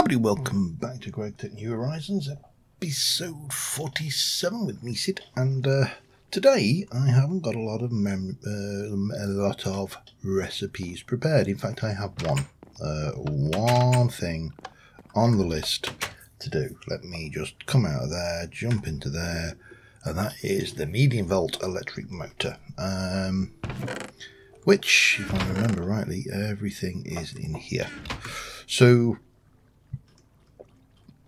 Everybody, welcome back to GregTech New Horizons, episode 47 with me, Sid. And today I haven't got a lot of recipes prepared. In fact, I have one thing on the list to do. Let me just come out of there, jump into there, and that is the medium volt electric motor. Which, if I remember rightly, everything is in here. So,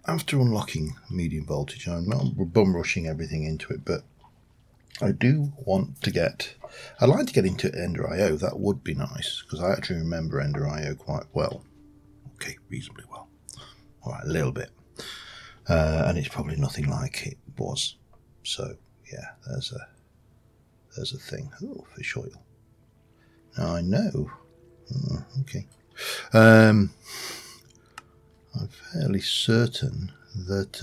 after unlocking medium voltage, I'm not bum rushing everything into it, but I do want to get, I'd like to get into Ender IO. That would be nice, because I actually remember Ender IO quite well. Okay, reasonably well. Alright, a little bit. And it's probably nothing like it was. So, yeah, there's a thing. Oh, fish oil. I know. Okay. I'm fairly certain that,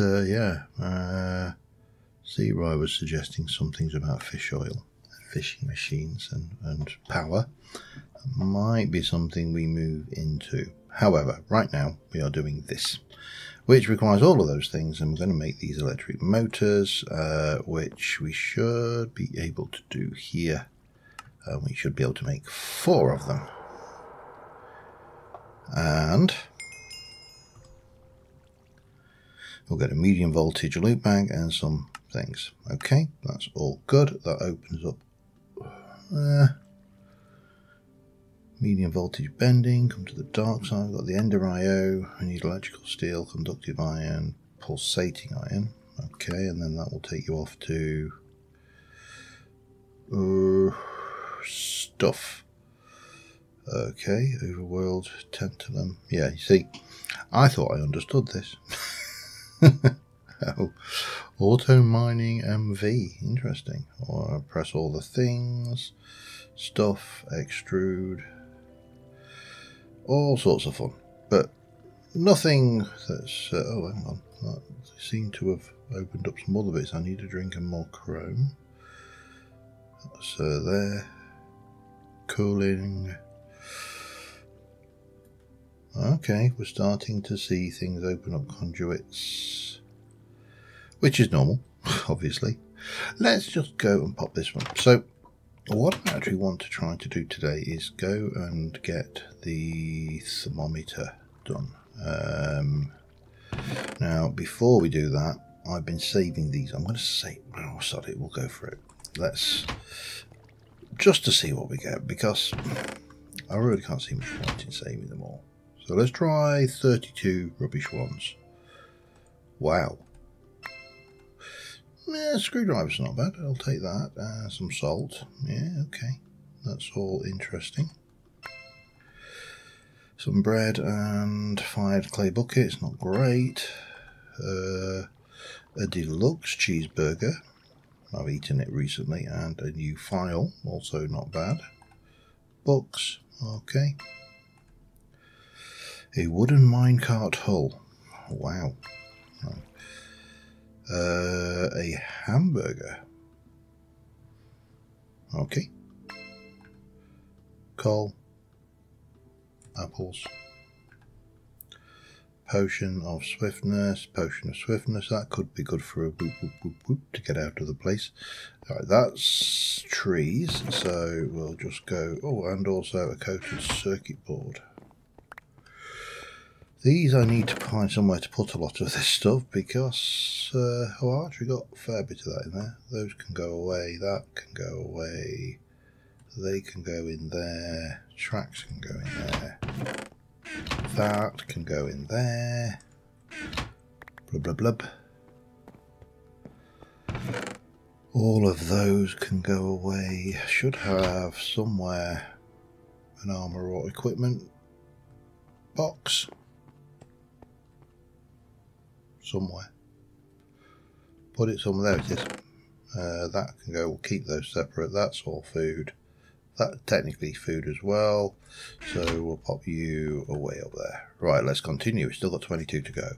Zero was suggesting some things about fish oil, fishing machines and power. That might be something we move into. However, right now we are doing this, which requires all of those things, and we're going to make these electric motors, which we should be able to do here. We should be able to make 4 of them. And we'll get a medium voltage loop bag and some things. Okay, that's all good. That opens up medium voltage bending. Come to the dark side. We've got the Ender IO. We need electrical steel, conductive iron, pulsating iron. Okay, and then that will take you off to stuff. Okay, overworld, tantalum. Yeah, you see, I thought I understood this. Oh, auto mining MV, interesting. Or press all the things, stuff, extrude, all sorts of fun, but nothing that's. Oh, hang on, that seemed to have opened up some other bits. I need a drink and more chrome. So there, cooling. Okay, we're starting to see things open up conduits, which is normal, obviously. Let's just go and pop this one. So, what I actually want to try to do today is go and get the thermometer done. Now, before we do that, I've been saving these. I'm going to save. Oh, sorry, we'll go for it. Let's just to see what we get, because I really can't see much point in saving them all. So let's try 32 rubbish ones. Wow. Yeah, screwdriver's not bad. I'll take that. Some salt. Yeah, okay. That's all interesting. Some bread and fired clay buckets. Not great. A deluxe cheeseburger. I've eaten it recently. And a new file. Also not bad. Books. Okay. A wooden minecart hull. Wow. A hamburger. Okay. Coal. Apples. Potion of swiftness. Potion of swiftness. That could be good for a whoop whoop whoop whoop to get out of the place. Alright, that's trees. So we'll just go. Oh, and also a coated circuit board. These I need to find somewhere to put a lot of this stuff, because I actually got a fair bit of that in there. Those can go away, that can go away, they can go in there, tracks can go in there, that can go in there, blub blub blub. All of those can go away. I should have somewhere an armour or equipment box. Somewhere. Put it somewhere. There it is. That can go. We'll keep those separate. That's all food. That's technically food as well. So we'll pop you away up there. Right, let's continue. We've still got 22 to go.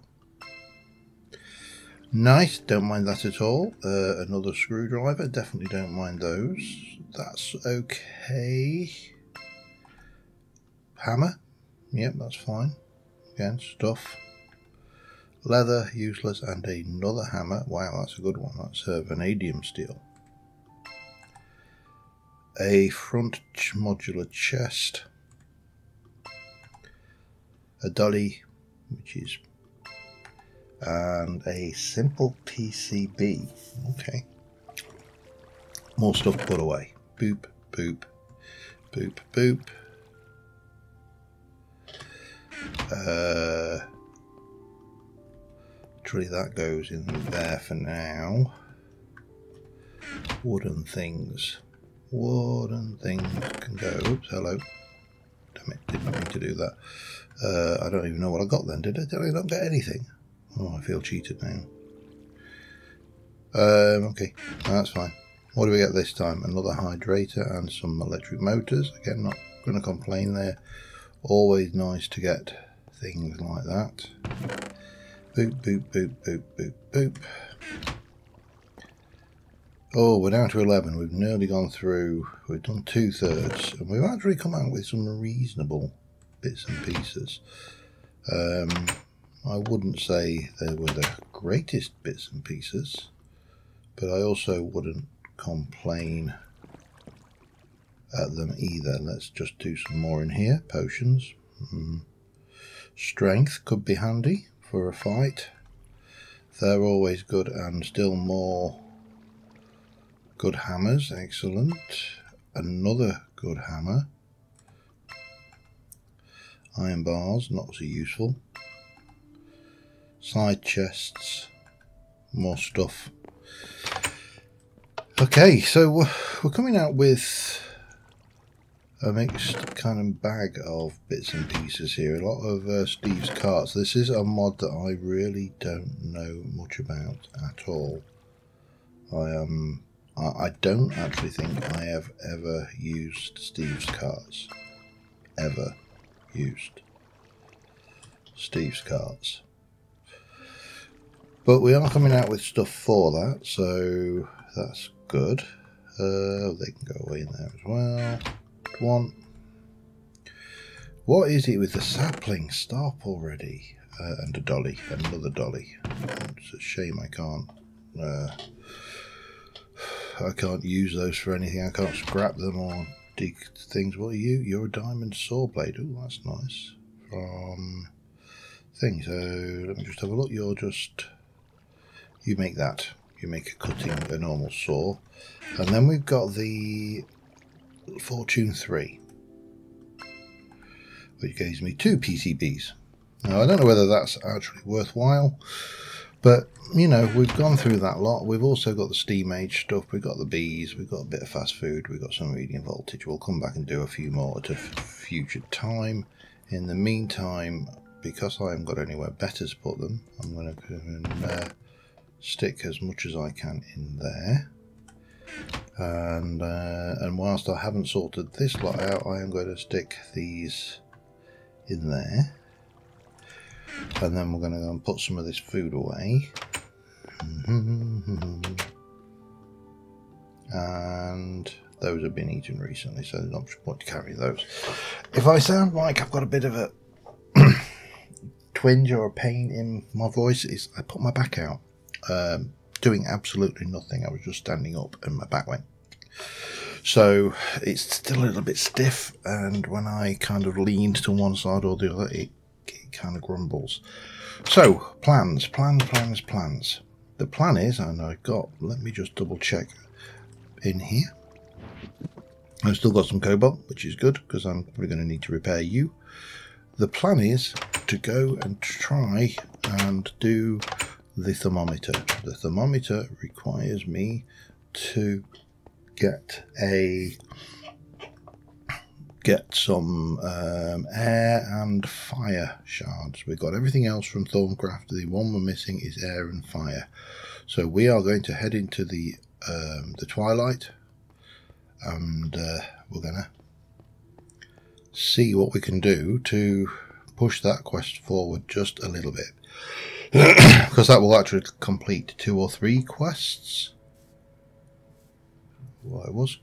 Nice. Don't mind that at all. Another screwdriver. Definitely don't mind those. That's okay. Hammer. Yep, that's fine. Again, stuff. leather, useless, and another hammer. Wow, that's a good one. That's vanadium steel. A front modular chest. A dolly, which is, and a simple PCB. Okay. More stuff to put away. Boop, boop, boop, boop. Actually, that goes in there for now. Wooden things. Wooden things can go. Oops, hello. Damn it, didn't mean to do that. I don't even know what I got then. Did I not get anything? Oh, I feel cheated now. Okay, that's fine. What do we get this time? Another hydrator and some electric motors. Again, not going to complain there. Always nice to get things like that. Boop, boop, boop, boop, boop, boop. Oh, we're down to 11. We've nearly gone through. We've done 2/3. And we've actually come out with some reasonable bits and pieces. I wouldn't say they were the greatest bits and pieces, but I also wouldn't complain at them either. Let's just do some more in here. Potions. Strength could be handy for a fight. They're always good, and still more good hammers. Excellent. Another good hammer. Iron bars, not so useful. Side chests. More stuff. Okay, so we're coming out with a mixed kind of bag of bits and pieces here. A lot of Steve's carts. This is a mod that I really don't know much about at all. I don't actually think I have ever used Steve's carts. Ever used Steve's carts. But we are coming out with stuff for that, so that's good. They can go away in there as well. One. What is it with the sapling? Stop already. And a dolly, another dolly. It's a shame I can't use those for anything. I can't scrap them or dig things. What are you? You're a diamond saw blade. Oh, that's nice. From thing. So let me just have a look. You make that. You make a normal saw. And then we've got the Fortune 3, which gives me 2 PCBs. Now, I don't know whether that's actually worthwhile, but, you know, we've gone through that lot. We've also got the steam age stuff. We've got the bees. We've got a bit of fast food. We've got some medium voltage. We'll come back and do a few more at a future time. In the meantime, because I haven't got anywhere better to put them, I'm going to go and stick as much as I can in there. And whilst I haven't sorted this lot out, I am going to stick these in there. And then we're going to go and put some of this food away. And those have been eaten recently, so there's not much point to carry those. If I sound like I've got a bit of a twinge or a pain in my voice, I put my back out. Doing absolutely nothing. I was just standing up and my back went. So it's still a little bit stiff, and when I kind of lean to one side or the other, it kind of grumbles. So plans. The plan is, and let me just double check in here. I've still got some cobalt, which is good because I'm probably going to need to repair you. The plan is to go and try and do the thermometer. The thermometer requires me to get some air and fire shards. We've got everything else from Thaumcraft. The one we're missing is air and fire. So we are going to head into the Twilight, and we're gonna see what we can do to push that quest forward just a little bit. Because that will actually complete 2 or 3 quests. Well, I was.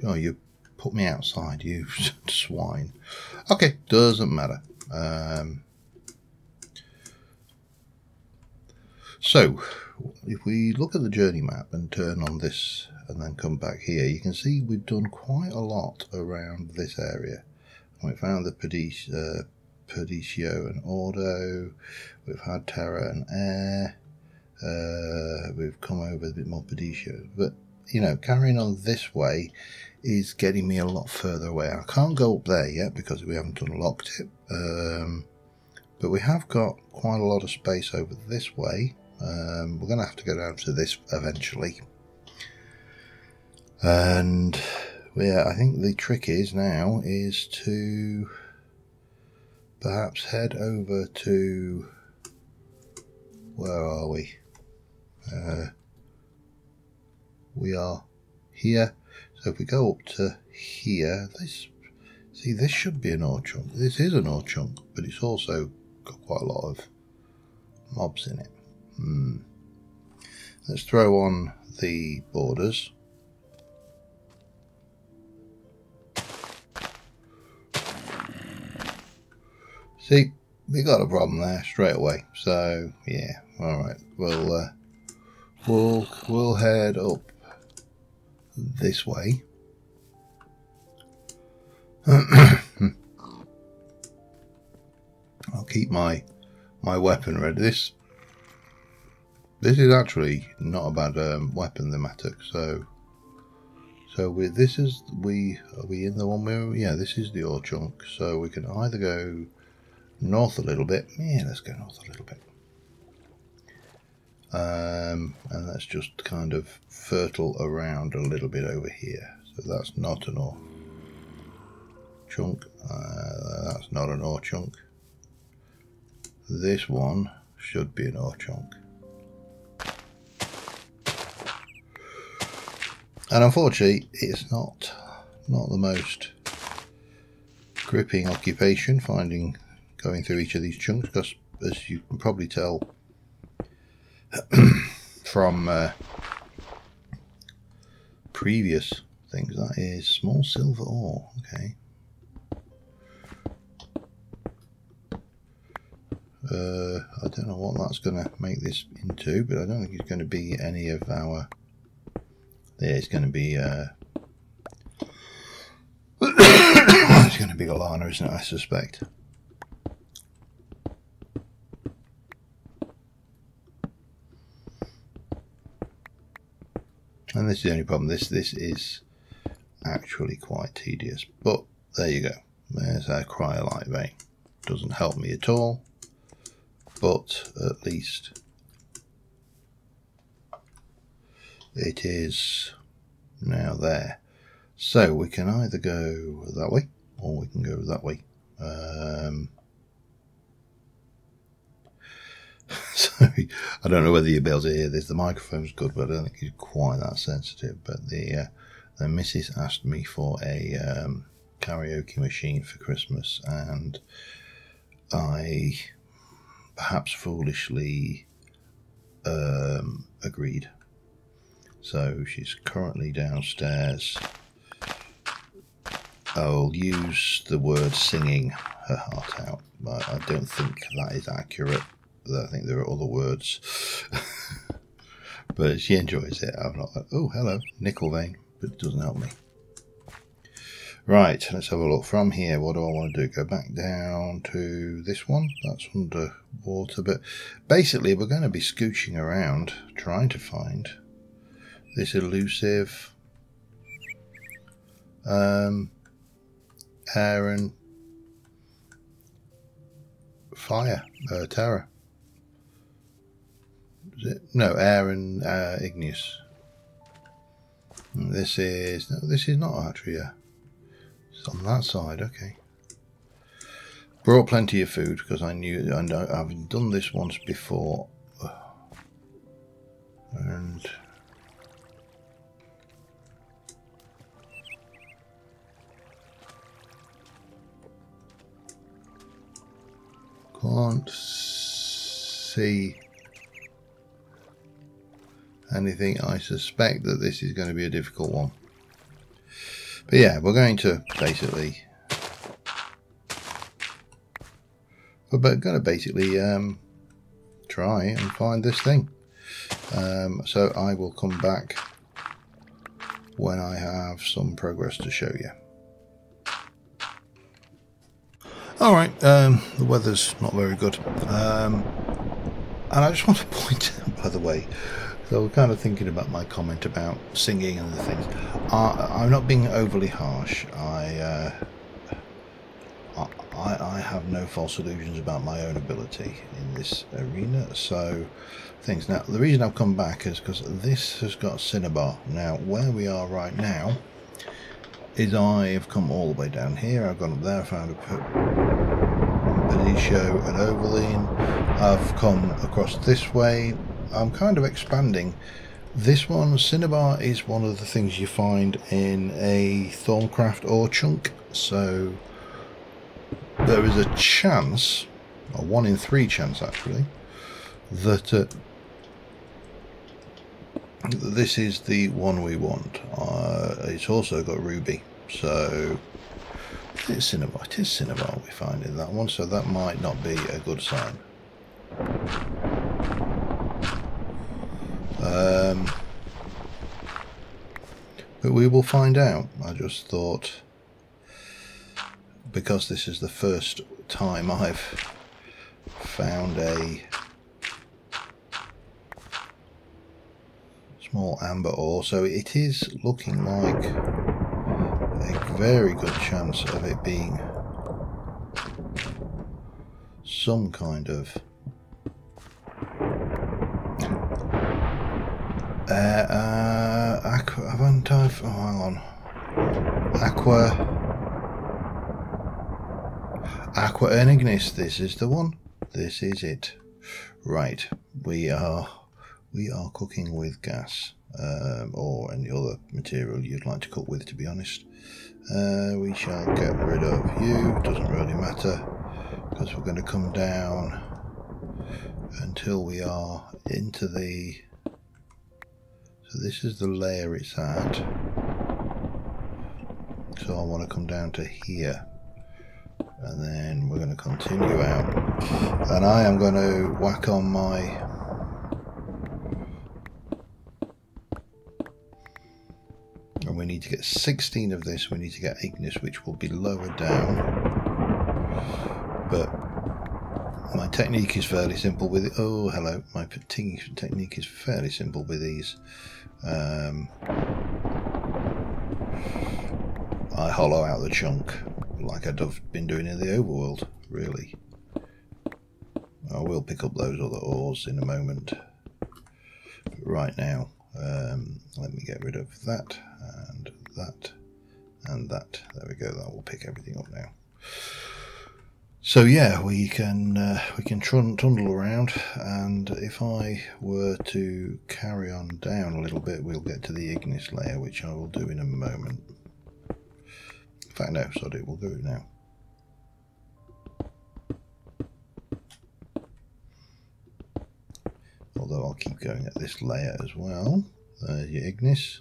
Oh, you put me outside, you swine. Okay, doesn't matter. So, if we look at the journey map and turn on this and then come back here, you can see we've done quite a lot around this area. We found the Perdicio and Ordo, we've had Terra and Air, we've come over a bit more Perdicio, but you know, carrying on this way is getting me a lot further away. I can't go up there yet because we haven't unlocked it, but we have got quite a lot of space over this way. We're going to have to go down to this eventually, and yeah, I think the trick is now is to perhaps head over to, where are we? We are here. So if we go up to here, this should be an ore chunk. This is an ore chunk, but it's also got quite a lot of mobs in it. Let's throw on the borders. See, we got a problem there straight away. So yeah, all right. We'll head up this way. I'll keep my weapon ready. This is actually not a bad weapon, the Matic. So with this are we in the one where, yeah, this is the ore chunk. So we can either go north a little bit. Yeah, let's go north a little bit. And let's just kind of fertile around a little bit over here. So that's not an ore chunk. That's not an ore chunk. This one should be an ore chunk. And unfortunately, it's not the most gripping occupation going through each of these chunks, because as you can probably tell from previous things, that is small silver ore. Okay. I don't know what that's going to make this into, but I don't think it's going to be any of our... Yeah, it's going to be... it's going to be Alana, isn't it, I suspect. And this is the only problem. This is actually quite tedious. But there you go. There's our cryolite vein. Doesn't help me at all. But at least it is now there. So we can either go that way or we can go that way. Sorry, I don't know whether you'll be able to hear this. The microphone's good, but I don't think it's quite that sensitive. But the missus asked me for a karaoke machine for Christmas, and I perhaps foolishly agreed. So she's currently downstairs. I'll use the word singing her heart out, but I don't think that is accurate. I think there are other words. But she enjoys it. I'm not. Oh, hello, nickel vein, but it doesn't help me. Right, let's have a look. From here, what do I want to do? Go back down to this one. That's underwater. But basically, we're going to be scooching around trying to find this elusive air and fire terror. Is it? No, air and igneous. And this is not Atria. It's on that side. Okay. Brought plenty of food because I knew, and I've done this once before, and can't see anything. I suspect that this is going to be a difficult one. But yeah, we're going to basically... We're going to basically try and find this thing. So I will come back when I have some progress to show you. Alright, the weather's not very good. And I just want to point out, by the way, so we're kind of thinking about my comment about singing and the things. I'm not being overly harsh. I have no false illusions about my own ability in this arena. So things. Now, the reason I've come back is because this has got cinnabar. Now, where we are right now is I've come all the way down here. I've gone up there, found a Benicio and Overleen. I've come across this way. I'm kind of expanding. This one, cinnabar, is one of the things you find in a Thaumcraft ore chunk. So there is a chance, a 1 in 3 chance actually, that this is the one we want. It's also got ruby, so it's cinnabar. It is cinnabar we find in that one, so that might not be a good sign. But we will find out. I just thought, because this is the first time I've found a small amber ore, so it is looking like a very good chance of it being some kind of aqua, haven't I? Oh, hang on. Aqua and Ignis. This is the one. This is it. Right. We are cooking with gas, or any other material you'd like to cook with, to be honest. We shall get rid of you. Doesn't really matter, because we're going to come down until we are into the... So this is the layer it's at. So I want to come down to here. And then we're going to continue out. And I am going to whack on my... And we need to get 16 of this. We need to get Ignis, which will be lower down. But my technique is fairly simple with it. Oh, hello. My technique is fairly simple with these. I hollow out the chunk like I've been doing in the overworld, really. I will pick up those other ores in a moment. But right now, let me get rid of that and that and that. There we go. That will pick everything up now. So yeah, we can trundle around, and if I were to carry on down a little bit, we'll get to the Ignis layer, which I will do in a moment. In fact, no, sorry, we'll do it now. Although I'll keep going at this layer as well. There's your Ignis.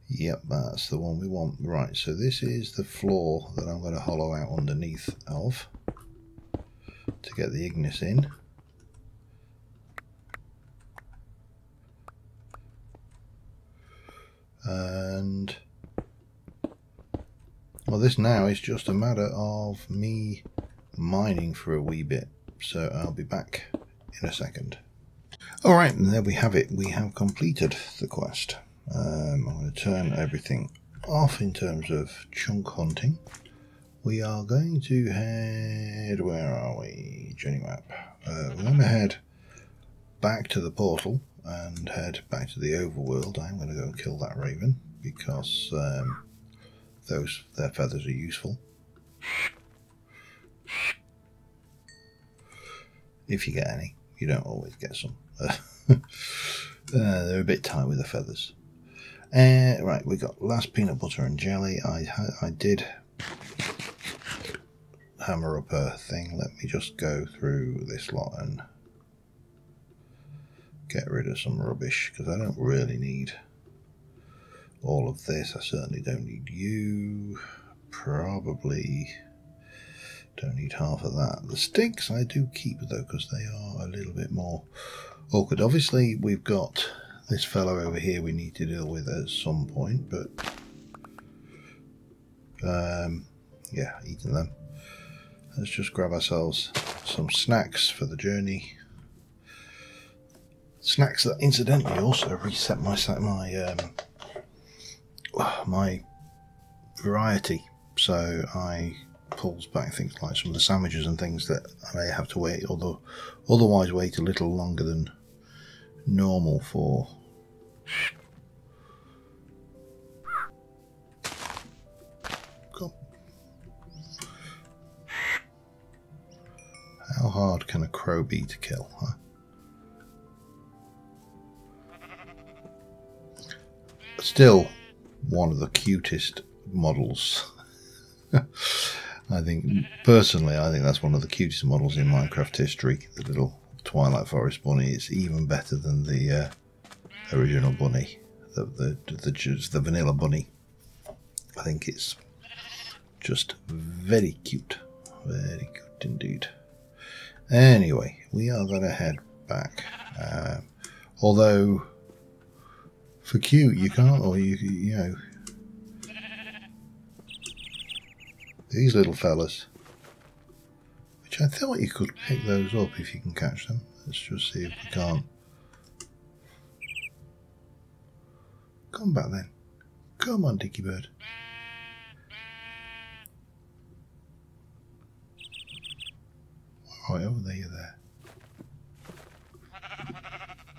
Yep, that's the one we want. Right, so this is the floor that I'm going to hollow out underneath of to get the Ignis in. And well, this now is just a matter of me mining for a wee bit, so I'll be back in a second. Alright, and there we have it. We have completed the quest. I'm going to turn everything off in terms of chunk hunting. We are going to head... Where are we? Journey map. We're going to head back to the portal and head back to the overworld. I'm going to go and kill that raven because their feathers are useful. If you get any. You don't always get some. They're a bit tight with the feathers. Right, we got last peanut butter and jelly. I did hammer up a thing. Let me just go through this lot and get rid of some rubbish, because I don't really need all of this. I certainly don't need you. Probably don't need half of that. The sticks I do keep though, because they are a little bit more awkward. Obviously we've got this fellow over here we need to deal with at some point, but yeah, eating them. Let's just grab ourselves some snacks for the journey. Snacks that incidentally also reset my variety, so I pulls back things like some of the sandwiches and things that I may have to wait, otherwise wait a little longer than normal for. Come. How hard can a crow be to kill, huh? Still one of the cutest models. I think, personally, I think that's one of the cutest models in Minecraft history. The little Twilight Forest bunny is even better than the original bunny, the vanilla bunny. I think it's just very cute indeed. Anyway, we are going to head back. Although, for cute, you can't, or you know, these little fellas, which I thought you could pick those up if you can catch them. Let's just see if we can't. Come back then. Come on, Dicky Bird. Right, over there, you're there.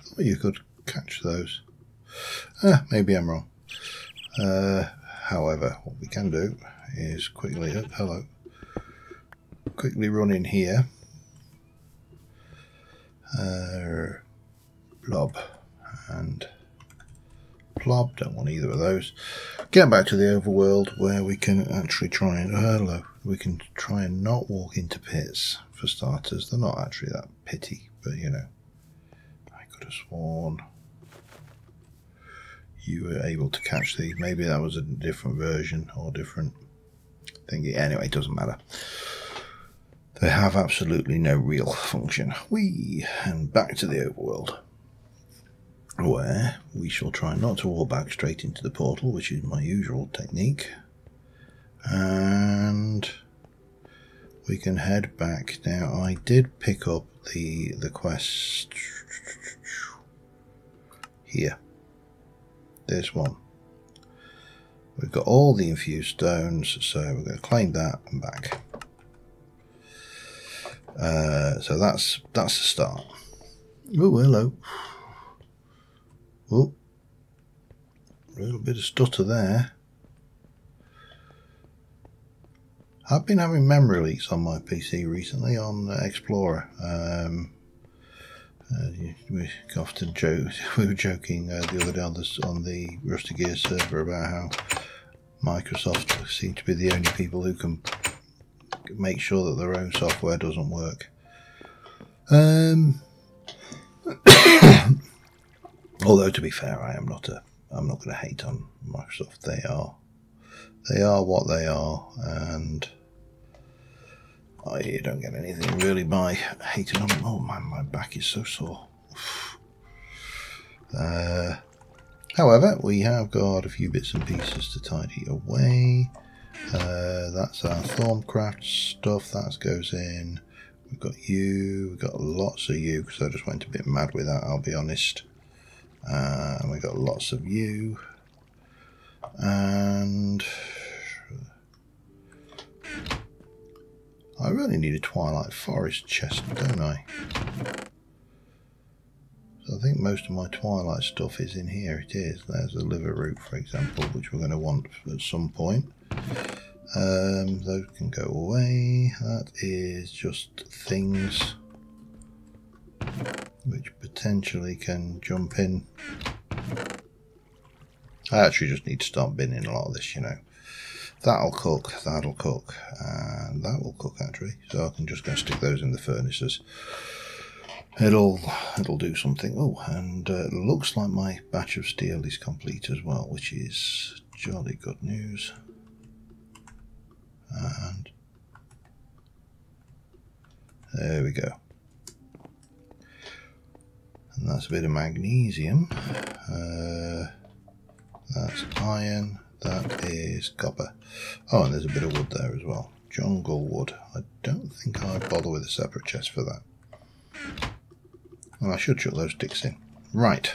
Thought you could catch those. Maybe I'm wrong. However, what we can do is quickly, quickly run in here. Blob and Plob, don't want either of those. Get back to the overworld where we can actually try and, we can try and not walk into pits for starters. They're not actually that pity, but you know, I could have sworn you were able to catch these. Maybe that was a different version or different thingy. Anyway, it doesn't matter. They have absolutely no real function. And back to the overworld, where we shall try not to walk back straight into the portal, which is my usual technique. And we can head back. Now, I did pick up the quest here. This one. We've got all the infused stones, so we're going to claim that and back. So that's the start. Oh, hello. Oh, a little bit of stutter there. I've been having memory leaks on my PC recently on Explorer. We often joke. We were joking the other day on the Rusty Gears server about how Microsoft seem to be the only people who can make sure that their own software doesn't work. Although to be fair, I'm not going to hate on Microsoft. They are what they are, and I don't get anything really by hating on them. Oh man, my back is so sore. However, we have got a few bits and pieces to tidy away. That's our Thaumcraft stuff. That goes in. We've got you. We've got lots of you, because I just went a bit mad with that, I'll be honest. And we got lots of you. And I really need a Twilight Forest chest, don't I? So I think most of my Twilight stuff is in here. It is. There's a liver root, for example, which we're going to want at some point. Those can go away. That is just things which potentially can jump in. I actually just need to start binning a lot of this, you know. That'll cook, and that will cook actually. So I can just go stick those in the furnaces. It'll do something. Oh, and it looks like my batch of steel is complete as well, which is jolly good news. And there we go. And that's a bit of magnesium. That's iron. That is copper. Oh, and there's a bit of wood there as well. Jungle wood. I don't think I'd bother with a separate chest for that. Well, I should chuck those sticks in. Right.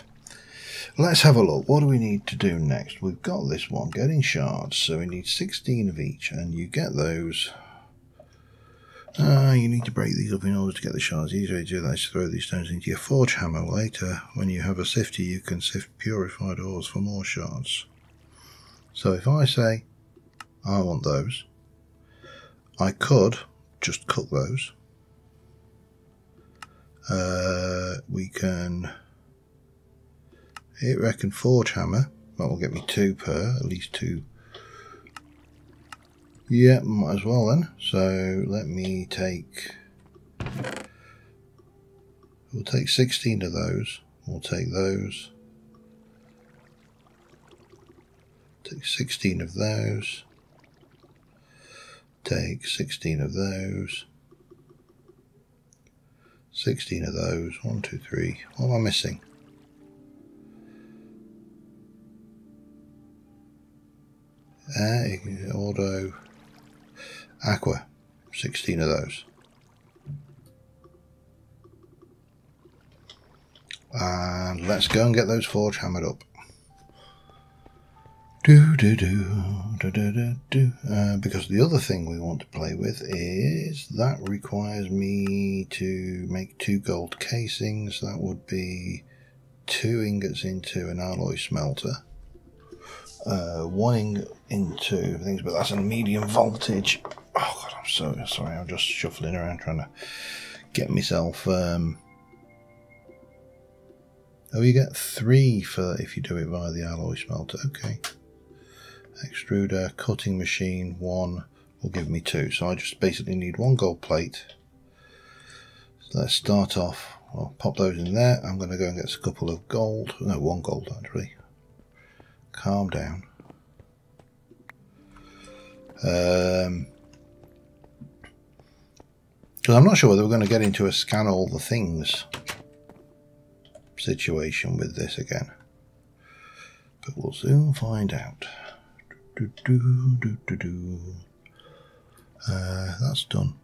Let's have a look. What do we need to do next? We've got this one, getting shards. So we need 16 of each, and you get those. You need to break these up in order to get the shards. Easy way to do that is throw these stones into your forge hammer. Later, when you have a sifter, you can sift purified ores for more shards. So if I say I want those, I could just cook those. We can, I reckon, forge hammer. That will get me 2 per, at least 2. Yeah, might as well then. So let me take, we'll take 16 of those. We'll take those. Take 16 of those. Take 16 of those. 16 of those. 1, 2, 3. What am I missing? Auto. Aqua. 16 of those. And let's go and get those forge hammered up. Because the other thing we want to play with is that requires me to make 2 gold casings. That would be 2 ingots into an alloy smelter, 1 ingot into things, but that's a medium voltage. Oh god, I'm so sorry. I'm just shuffling around trying to get myself. Oh, you get 3 for if you do it via the alloy smelter. Okay. Extruder, cutting machine, 1 will give me 2. So I just basically need 1 gold plate. So let's start off. I'll pop those in there. I'm going to go and get a couple of gold. No, 1 gold actually. Calm down. Because I'm not sure whether we're going to get into a scan all the things situation with this again. But we'll soon find out. That's done.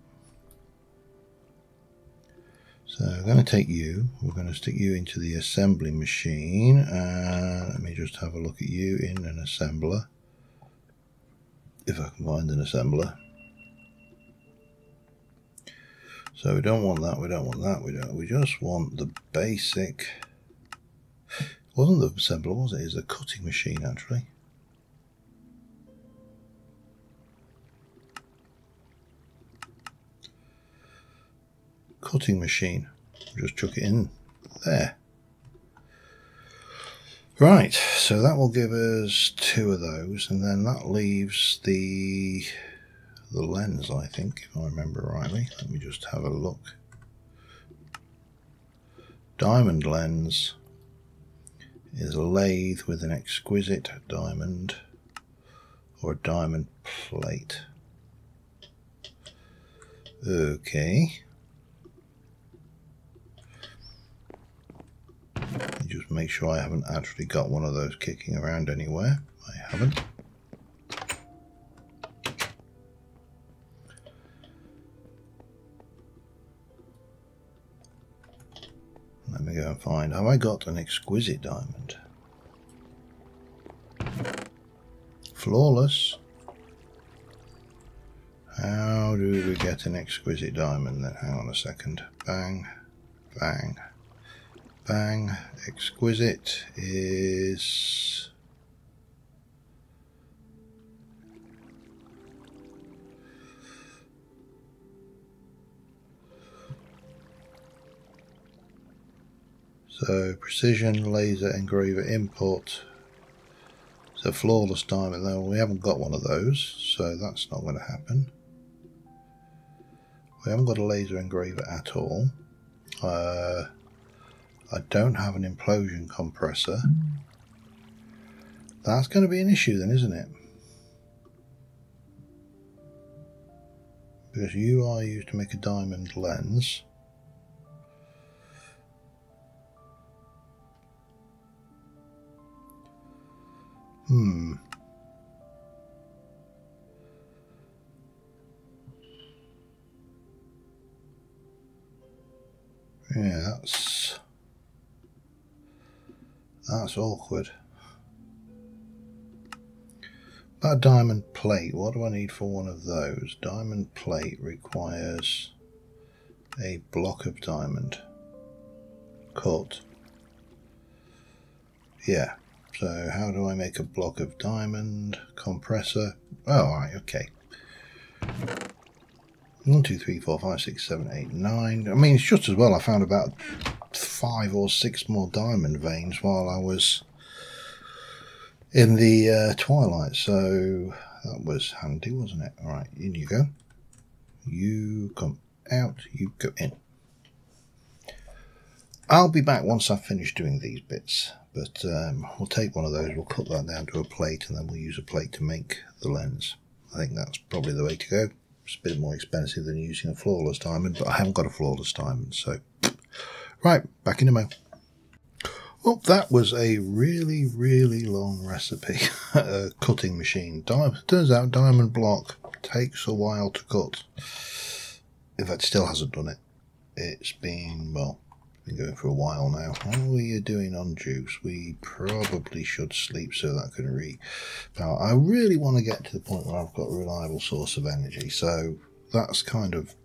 So I'm going to take you. We're going to stick you into the assembly machine. Let me just have a look at you in an assembler. If I can find an assembler. So we don't want that. We don't want that. We just want the basic. It wasn't the assembler, was it? It's a cutting machine actually. Cutting machine. Just chuck it in there. Right, so that will give us 2 of those, and then that leaves the lens, I think, if I remember rightly. Let me just have a look. Diamond lens is a lathe with an exquisite diamond or a diamond plate. Okay. Just make sure I haven't actually got one of those kicking around anywhere. I haven't. Let me go and find. Have I got an exquisite diamond? Flawless. How do we get an exquisite diamond then? Hang on a second. Bang, bang. Bang. Exquisite is so precision laser engraver import So flawless diamond, though we haven't got one of those, so that's not going to happen. We haven't got a laser engraver at all. I don't have an implosion compressor. That's going to be an issue then, isn't it? Because you are used to make a diamond lens. Yeah, that's awkward. About diamond plate, what do I need for one of those? Diamond plate requires a block of diamond cut. Yeah, so how do I make a block of diamond compressor? Oh, alright, okay. 1, 2, 3, 4, 5, 6, 7, 8, 9. I mean, it's just as well I found about 5 or 6 more diamond veins while I was in the Twilight, so that was handy, wasn't it? Alright, in you go. You come out, you go in. I'll be back once I've finished doing these bits, but we'll take one of those, we'll cut that down to a plate, and then we'll use a plate to make the lens. I think that's probably the way to go. It's a bit more expensive than using a flawless diamond, but I haven't got a flawless diamond, so... Right, back in a moment. Well, that was a really, really long recipe. Cutting machine. Turns out diamond block takes a while to cut. In fact, still hasn't done it. It's been, well, been going for a while now. How are you doing on juice? We probably should sleep so that can repower. I really want to get to the point where I've got a reliable source of energy, so that's kind of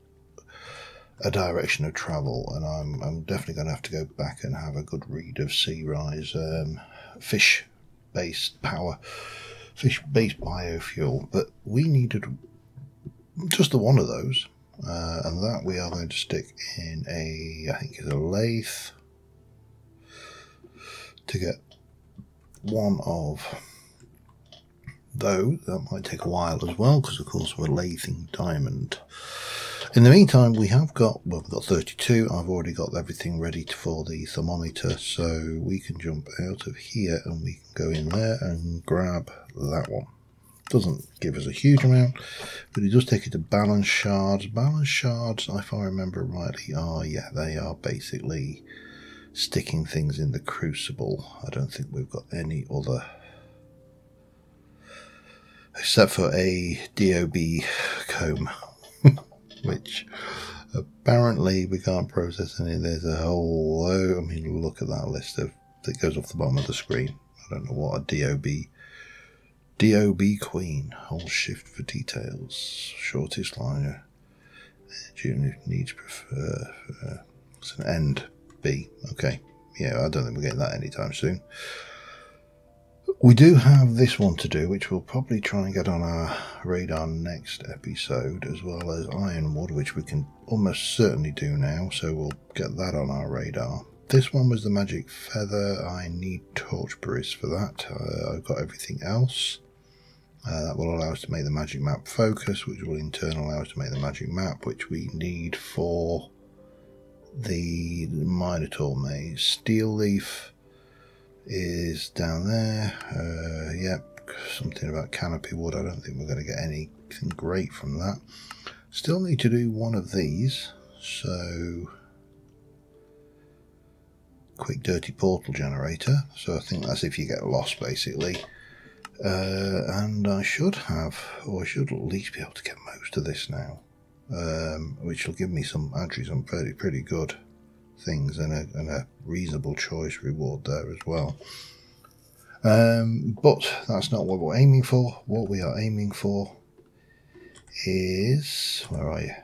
a direction of travel, and I'm definitely going to have to go back and have a good read of Sea Rise fish-based power, fish-based biofuel. But we needed just the one of those, and that we are going to stick in a, I think it's a lathe, to get one of those. That might take a while as well, because of course we're lathing diamond. In the meantime, we have got, well, we've got 32. I've already got everything ready for the thermometer, so we can jump out of here and we can go in there and grab that one. Doesn't give us a huge amount, but it does take it to balance shards. Balance shards, if I remember rightly, are, yeah, they are basically sticking things in the crucible. I don't think we've got any other, except for a DOB comb. Which apparently we can't process any. There's a whole load. I mean, look at that list of that goes off the bottom of the screen. I don't know what a DOB queen. Hold shift for details. Shortest liner. June needs prefer. It's an end B. Okay. Yeah, I don't think we're getting that anytime soon. We do have this one to do, which we'll probably try and get on our radar next episode, as well as ironwood, which we can almost certainly do now, so we'll get that on our radar. This one was the magic feather. I need torchberries for that. I've got everything else. That will allow us to make the magic map focus, which will in turn allow us to make the magic map, which we need for the Minotaur maze. Steel leaf is down there. Yep, something about canopy wood. I don't think we're going to get anything great from that. Still need to do one of these, so quick dirty portal generator, so I think that's if you get lost basically. And I should have, or I should at least be able to get most of this now, which will give me actually some pretty good things, and a reasonable choice reward there as well. But that's not what we're aiming for. What we are aiming for is, where are you?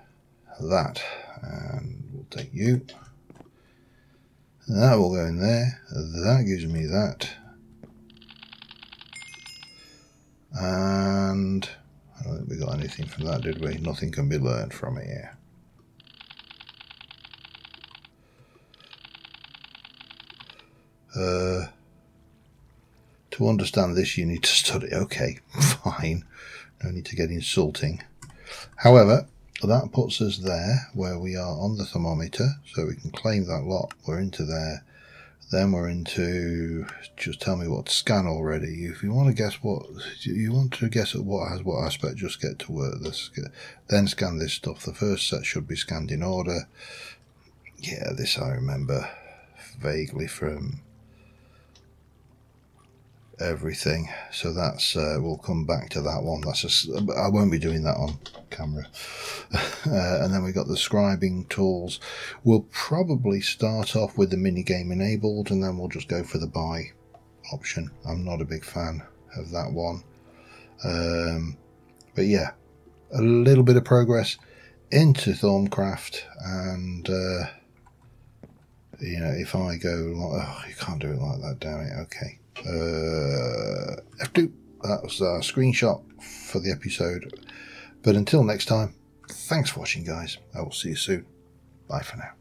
That, and we'll take you. That will go in there. That gives me that. And I don't think we got anything from that, did we? Nothing can be learned from it here. To understand this, you need to study. Okay, fine. No need to get insulting. However, that puts us there where we are on the thermometer, so we can claim that lot. We're into there. Then we're into, just tell me what to scan already. If you want to guess what at what has what aspect, just get to work. Then scan this stuff. The first set should be scanned in order. Yeah, this I remember vaguely from everything, so that's we'll come back to that one. I won't be doing that on camera. And then we got the scribing tools. We'll probably start off with the mini game enabled, and then we'll just go for the buy option. I'm not a big fan of that one, but yeah, a little bit of progress into Thaumcraft, and you know, if I go oh, you can't do it like that, damn it. Okay, F2. That was our screenshot for the episode. But until next time, thanks for watching, guys. I will see you soon. Bye for now.